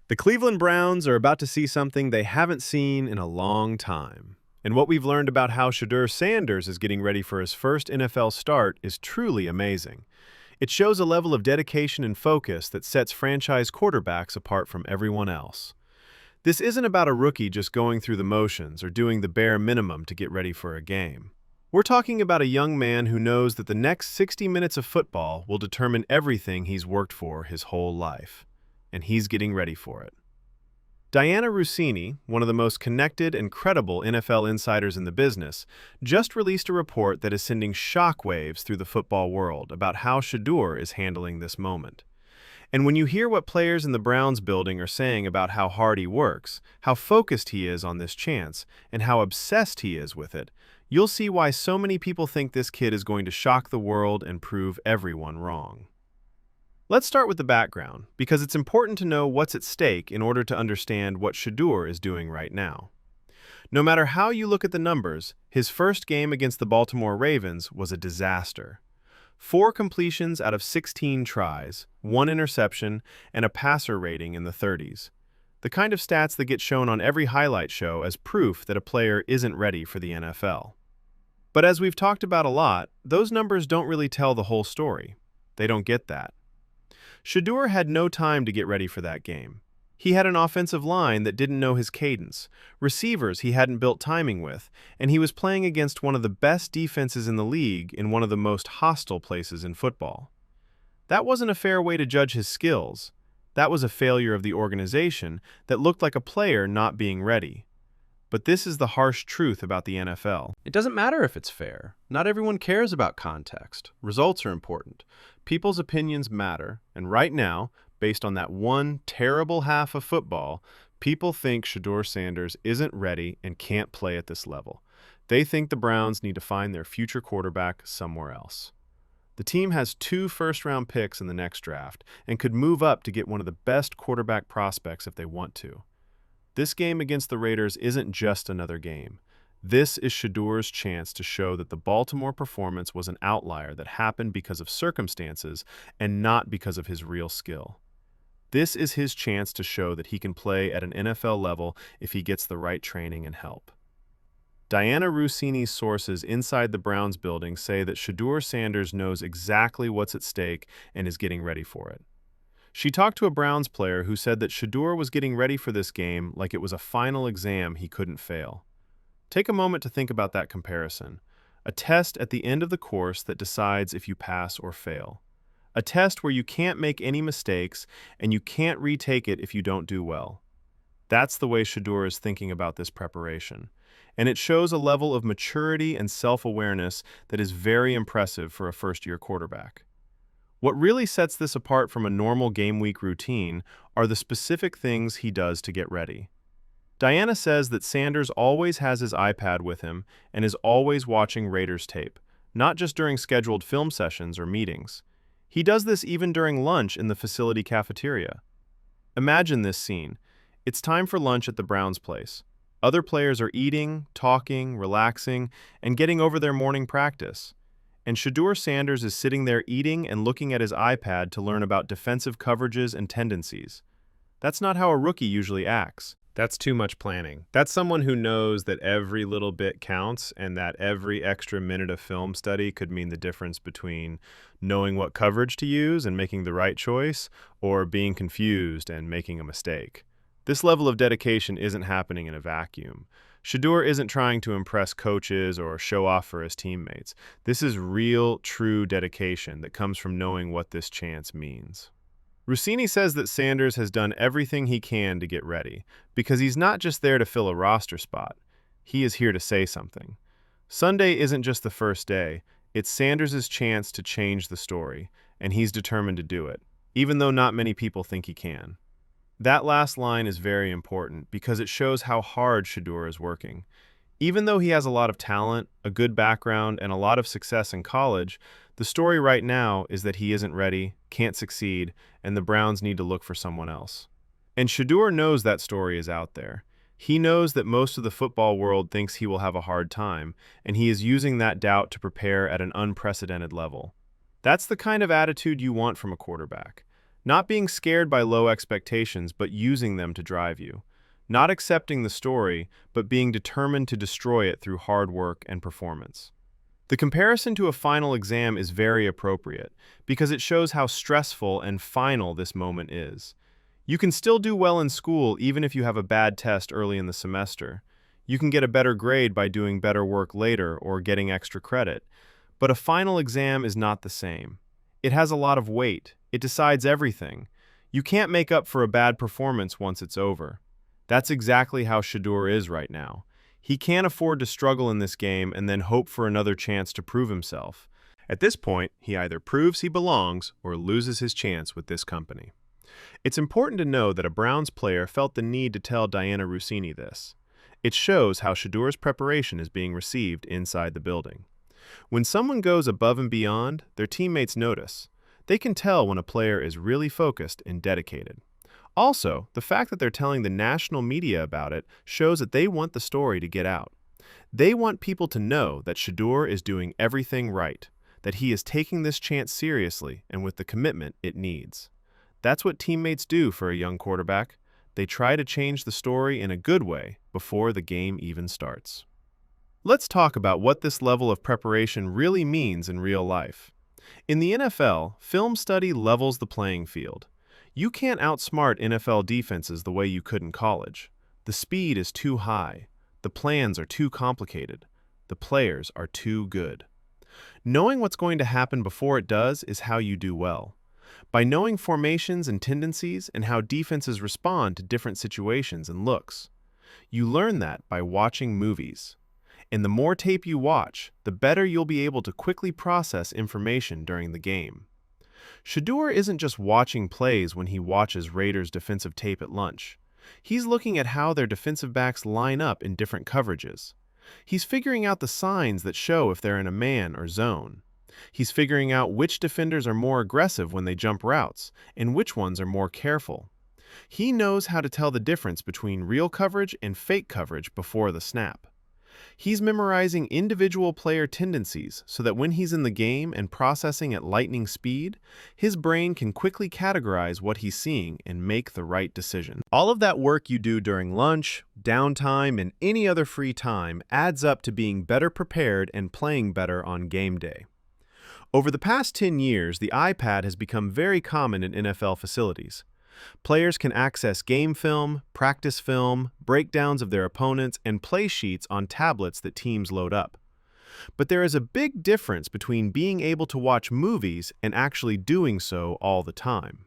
The Cleveland Browns are about to see something they haven't seen in a long time. And what we've learned about how Shedeur Sanders is getting ready for his first NFL start is truly amazing. It shows a level of dedication and focus that sets franchise quarterbacks apart from everyone else. This isn't about a rookie just going through the motions or doing the bare minimum to get ready for a game. We're talking about a young man who knows that the next 60 minutes of football will determine everything he's worked for his whole life. And he's getting ready for it. Diana Rossini, one of the most connected and credible NFL insiders in the business, just released a report that is sending shockwaves through the football world about how Shedeur is handling this moment. And when you hear what players in the Browns building are saying about how hard he works, how focused he is on this chance, and how obsessed he is with it, you'll see why so many people think this kid is going to shock the world and prove everyone wrong. Let's start with the background, because it's important to know what's at stake in order to understand what Shedeur is doing right now. No matter how you look at the numbers, his first game against the Baltimore Ravens was a disaster. 4 completions out of 16 tries, 1 interception, and a passer rating in the 30s. The kind of stats that get shown on every highlight show as proof that a player isn't ready for the NFL. But as we've talked about a lot, those numbers don't really tell the whole story. They don't get that. Shedeur had no time to get ready for that game. He had an offensive line that didn't know his cadence, receivers he hadn't built timing with, and he was playing against one of the best defenses in the league in one of the most hostile places in football. That wasn't a fair way to judge his skills. That was a failure of the organization that looked like a player not being ready. But this is the harsh truth about the NFL. It doesn't matter if it's fair. Not everyone cares about context. Results are important. People's opinions matter, and right now, based on that one terrible half of football, people think Shedeur Sanders isn't ready and can't play at this level. They think the Browns need to find their future quarterback somewhere else. The team has 2 first-round picks in the next draft and could move up to get one of the best quarterback prospects if they want to. This game against the Raiders isn't just another game. This is Shedeur's chance to show that the Baltimore performance was an outlier that happened because of circumstances and not because of his real skill. This is his chance to show that he can play at an NFL level if he gets the right training and help. Diana Rossini's sources inside the Browns building say that Shedeur Sanders knows exactly what's at stake and is getting ready for it. She talked to a Browns player who said that Shedeur was getting ready for this game like it was a final exam he couldn't fail. Take a moment to think about that comparison. A test at the end of the course that decides if you pass or fail. A test where you can't make any mistakes and you can't retake it if you don't do well. That's the way Shedeur is thinking about this preparation. And it shows a level of maturity and self-awareness that is very impressive for a first-year quarterback. What really sets this apart from a normal game week routine are the specific things he does to get ready. Diana says that Sanders always has his iPad with him and is always watching Raiders tape, not just during scheduled film sessions or meetings. He does this even during lunch in the facility cafeteria. Imagine this scene. It's time for lunch at the Browns place. Other players are eating, talking, relaxing, and getting over their morning practice. And Shedeur Sanders is sitting there eating and looking at his iPad to learn about defensive coverages and tendencies. That's not how a rookie usually acts. That's too much planning. That's someone who knows that every little bit counts and that every extra minute of film study could mean the difference between knowing what coverage to use and making the right choice or being confused and making a mistake. This level of dedication isn't happening in a vacuum. Shedeur isn't trying to impress coaches or show off for his teammates. This is real, true dedication that comes from knowing what this chance means. Rossini says that Sanders has done everything he can to get ready, because he's not just there to fill a roster spot. He is here to say something. Sunday isn't just the first day, it's Sanders' chance to change the story, and he's determined to do it, even though not many people think he can. That last line is very important because it shows how hard Shedeur is working. Even though he has a lot of talent, a good background, and a lot of success in college, the story right now is that he isn't ready, can't succeed, and the Browns need to look for someone else. And Shedeur knows that story is out there. He knows that most of the football world thinks he will have a hard time, and he is using that doubt to prepare at an unprecedented level. That's the kind of attitude you want from a quarterback. Not being scared by low expectations, but using them to drive you. Not accepting the story, but being determined to destroy it through hard work and performance. The comparison to a final exam is very appropriate because it shows how stressful and final this moment is. You can still do well in school even if you have a bad test early in the semester. You can get a better grade by doing better work later or getting extra credit. But a final exam is not the same. It has a lot of weight. It decides everything. You can't make up for a bad performance once it's over. That's exactly how Shedeur is right now. He can't afford to struggle in this game and then hope for another chance to prove himself. At this point, he either proves he belongs or loses his chance with this company. It's important to know that a Browns player felt the need to tell Diana Rossini this. It shows how Shedeur's preparation is being received inside the building. When someone goes above and beyond, their teammates notice. They can tell when a player is really focused and dedicated. Also, the fact that they're telling the national media about it shows that they want the story to get out. They want people to know that Shedeur is doing everything right, that he is taking this chance seriously and with the commitment it needs. That's what teammates do for a young quarterback. They try to change the story in a good way before the game even starts. Let's talk about what this level of preparation really means in real life. In the NFL, film study levels the playing field. You can't outsmart NFL defenses the way you could in college. The speed is too high. The plans are too complicated. The players are too good. Knowing what's going to happen before it does is how you do well. By knowing formations and tendencies and how defenses respond to different situations and looks. You learn that by watching movies. And the more tape you watch, the better you'll be able to quickly process information during the game. Shedeur isn't just watching plays when he watches Raiders' defensive tape at lunch. He's looking at how their defensive backs line up in different coverages. He's figuring out the signs that show if they're in a man or zone. He's figuring out which defenders are more aggressive when they jump routes and which ones are more careful. He knows how to tell the difference between real coverage and fake coverage before the snap. He's memorizing individual player tendencies so that when he's in the game and processing at lightning speed, his brain can quickly categorize what he's seeing and make the right decision. All of that work you do during lunch, downtime, and any other free time adds up to being better prepared and playing better on game day. Over the past 10 years, the iPad has become very common in NFL facilities. Players can access game film, practice film, breakdowns of their opponents, and play sheets on tablets that teams load up. But there is a big difference between being able to watch movies and actually doing so all the time.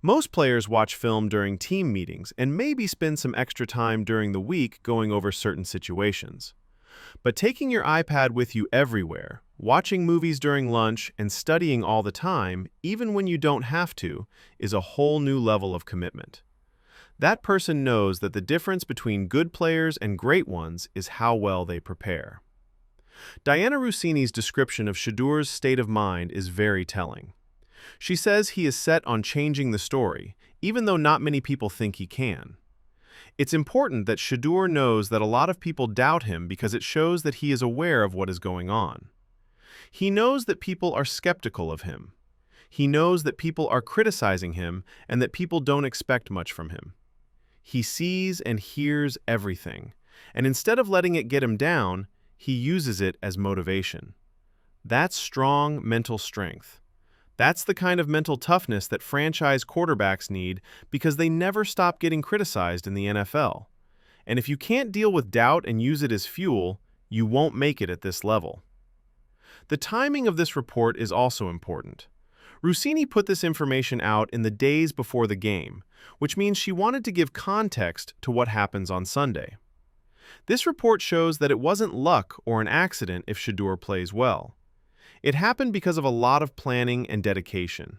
Most players watch film during team meetings and maybe spend some extra time during the week going over certain situations. But taking your iPad with you everywhere, watching movies during lunch, and studying all the time, even when you don't have to, is a whole new level of commitment. That person knows that the difference between good players and great ones is how well they prepare. Diana Rossini's description of Shedeur's state of mind is very telling. She says he is set on changing the story, even though not many people think he can. It's important that Shedeur knows that a lot of people doubt him because it shows that he is aware of what is going on. He knows that people are skeptical of him. He knows that people are criticizing him and that people don't expect much from him. He sees and hears everything, and instead of letting it get him down, he uses it as motivation. That's strong mental strength. That's the kind of mental toughness that franchise quarterbacks need because they never stop getting criticized in the NFL. And if you can't deal with doubt and use it as fuel, you won't make it at this level. The timing of this report is also important. Rossini put this information out in the days before the game, which means she wanted to give context to what happens on Sunday. This report shows that it wasn't luck or an accident if Shedeur plays well. It happened because of a lot of planning and dedication.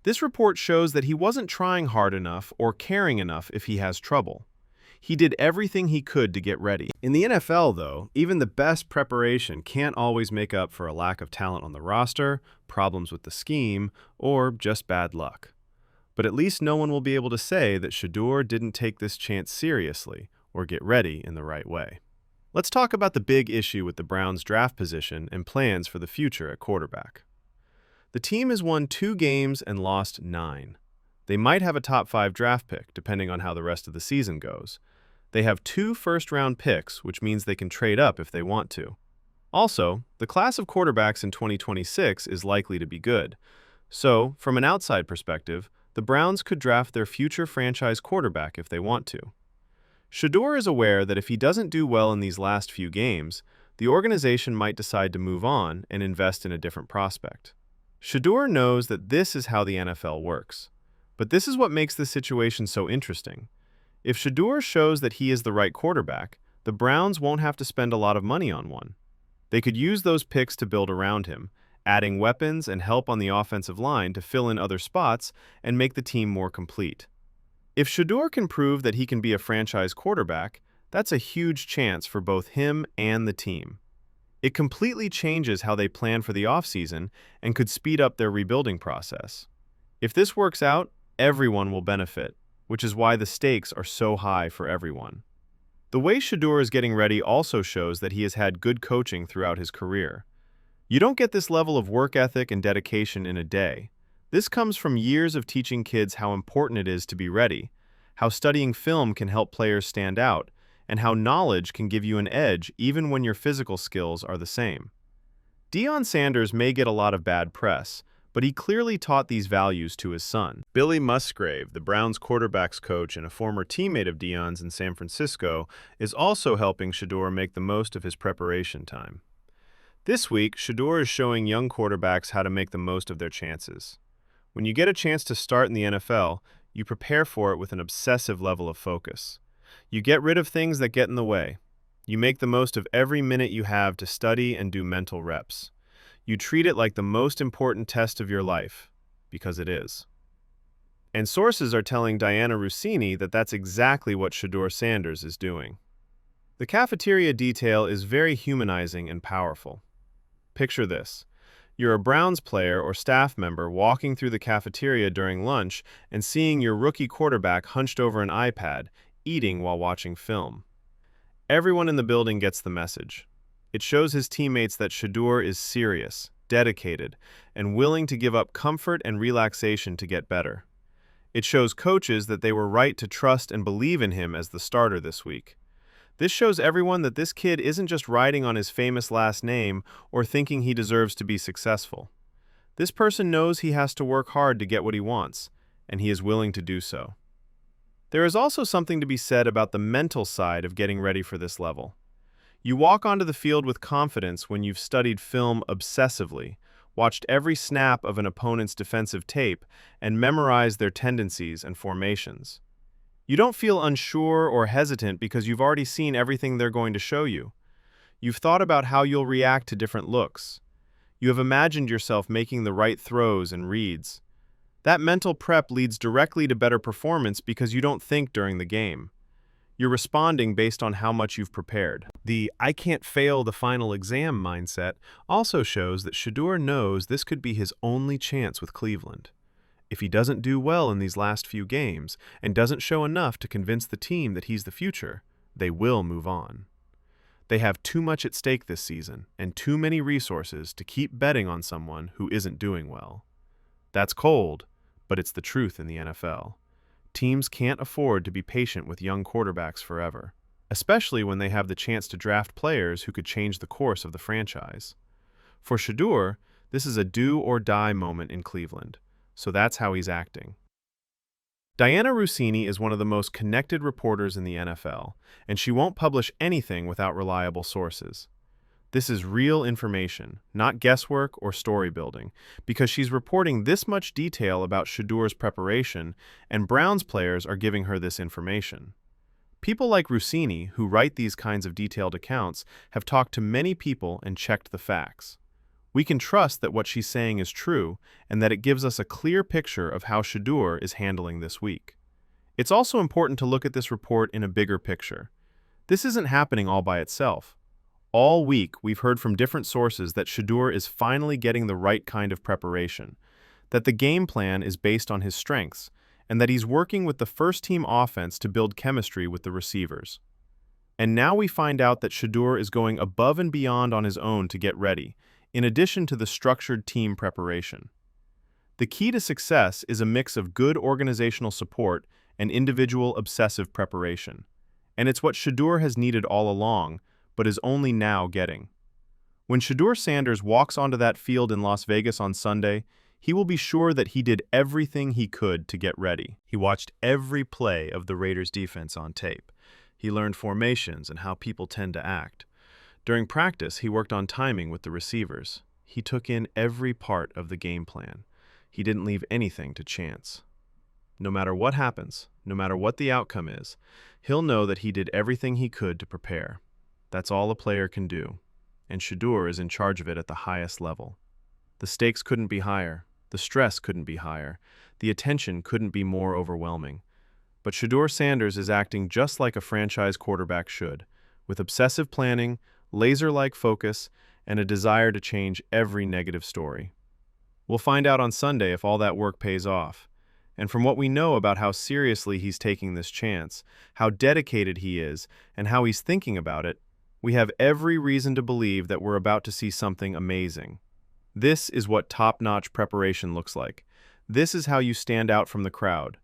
This report shows that he wasn't trying hard enough or caring enough if he has trouble. He did everything he could to get ready. In the NFL, though, even the best preparation can't always make up for a lack of talent on the roster, problems with the scheme, or just bad luck. But at least no one will be able to say that Shedeur didn't take this chance seriously or get ready in the right way. Let's talk about the big issue with the Browns' draft position and plans for the future at quarterback. The team has won 2 games and lost 9. They might have a top 5 draft pick, depending on how the rest of the season goes. They have 2 first-round picks, which means they can trade up if they want to. Also, the class of quarterbacks in 2026 is likely to be good. So, from an outside perspective, the Browns could draft their future franchise quarterback if they want to. Shedeur is aware that if he doesn't do well in these last few games, the organization might decide to move on and invest in a different prospect. Shedeur knows that this is how the NFL works. But this is what makes this situation so interesting. If Shedeur shows that he is the right quarterback, the Browns won't have to spend a lot of money on one. They could use those picks to build around him, adding weapons and help on the offensive line to fill in other spots and make the team more complete. If Shedeur can prove that he can be a franchise quarterback, that's a huge chance for both him and the team. It completely changes how they plan for the offseason and could speed up their rebuilding process. If this works out, everyone will benefit, which is why the stakes are so high for everyone. The way Shedeur is getting ready also shows that he has had good coaching throughout his career. You don't get this level of work ethic and dedication in a day. This comes from years of teaching kids how important it is to be ready, how studying film can help players stand out, and how knowledge can give you an edge even when your physical skills are the same. Deion Sanders may get a lot of bad press, but he clearly taught these values to his son. Billy Musgrave, the Browns quarterbacks coach and a former teammate of Deion's in San Francisco, is also helping Shedeur make the most of his preparation time. This week, Shedeur is showing young quarterbacks how to make the most of their chances. When you get a chance to start in the NFL, you prepare for it with an obsessive level of focus. You get rid of things that get in the way. You make the most of every minute you have to study and do mental reps. You treat it like the most important test of your life, because it is. And sources are telling Diana Rossini that that's exactly what Shedeur Sanders is doing. The cafeteria detail is very humanizing and powerful. Picture this. You're a Browns player or staff member walking through the cafeteria during lunch and seeing your rookie quarterback hunched over an iPad, eating while watching film. Everyone in the building gets the message. It shows his teammates that Shedeur is serious, dedicated, and willing to give up comfort and relaxation to get better. It shows coaches that they were right to trust and believe in him as the starter this week. This shows everyone that this kid isn't just riding on his famous last name or thinking he deserves to be successful. This person knows he has to work hard to get what he wants, and he is willing to do so. There is also something to be said about the mental side of getting ready for this level. You walk onto the field with confidence when you've studied film obsessively, watched every snap of an opponent's defensive tape, and memorized their tendencies and formations. You don't feel unsure or hesitant because you've already seen everything they're going to show you. You've thought about how you'll react to different looks. You have imagined yourself making the right throws and reads. That mental prep leads directly to better performance because you don't think during the game. You're responding based on how much you've prepared. The "I can't fail the final exam" mindset also shows that Shedeur knows this could be his only chance with Cleveland. If he doesn't do well in these last few games and doesn't show enough to convince the team that he's the future, they will move on. They have too much at stake this season and too many resources to keep betting on someone who isn't doing well. That's cold, but it's the truth in the NFL. Teams can't afford to be patient with young quarterbacks forever, especially when they have the chance to draft players who could change the course of the franchise. For Shedeur, this is a do-or-die moment in Cleveland. So that's how he's acting. Diana Rossini is one of the most connected reporters in the NFL, and she won't publish anything without reliable sources. This is real information, not guesswork or story building, because she's reporting this much detail about Shedeur's preparation, and Browns players are giving her this information. People like Rossini, who write these kinds of detailed accounts, have talked to many people and checked the facts. We can trust that what she's saying is true and that it gives us a clear picture of how Shedeur is handling this week. It's also important to look at this report in a bigger picture. This isn't happening all by itself. All week, we've heard from different sources that Shedeur is finally getting the right kind of preparation, that the game plan is based on his strengths, and that he's working with the first-team offense to build chemistry with the receivers. And now we find out that Shedeur is going above and beyond on his own to get ready, in addition to the structured team preparation. The key to success is a mix of good organizational support and individual obsessive preparation. And it's what Shedeur has needed all along, but is only now getting. When Shedeur Sanders walks onto that field in Las Vegas on Sunday, he will be sure that he did everything he could to get ready. He watched every play of the Raiders' defense on tape. He learned formations and how people tend to act. During practice, he worked on timing with the receivers. He took in every part of the game plan. He didn't leave anything to chance. No matter what happens, no matter what the outcome is, he'll know that he did everything he could to prepare. That's all a player can do, and Shedeur is in charge of it at the highest level. The stakes couldn't be higher. The stress couldn't be higher. The attention couldn't be more overwhelming. But Shedeur Sanders is acting just like a franchise quarterback should, with obsessive planning, laser-like focus, and a desire to change every negative story. We'll find out on Sunday if all that work pays off. And from what we know about how seriously he's taking this chance, how dedicated he is, and how he's thinking about it, we have every reason to believe that we're about to see something amazing. This is what top-notch preparation looks like. This is how you stand out from the crowd.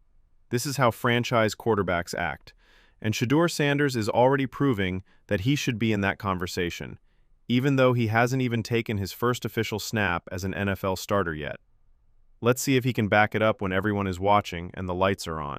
This is how franchise quarterbacks act. And Shedeur Sanders is already proving that he should be in that conversation, even though he hasn't even taken his first official snap as an NFL starter yet. Let's see if he can back it up when everyone is watching and the lights are on.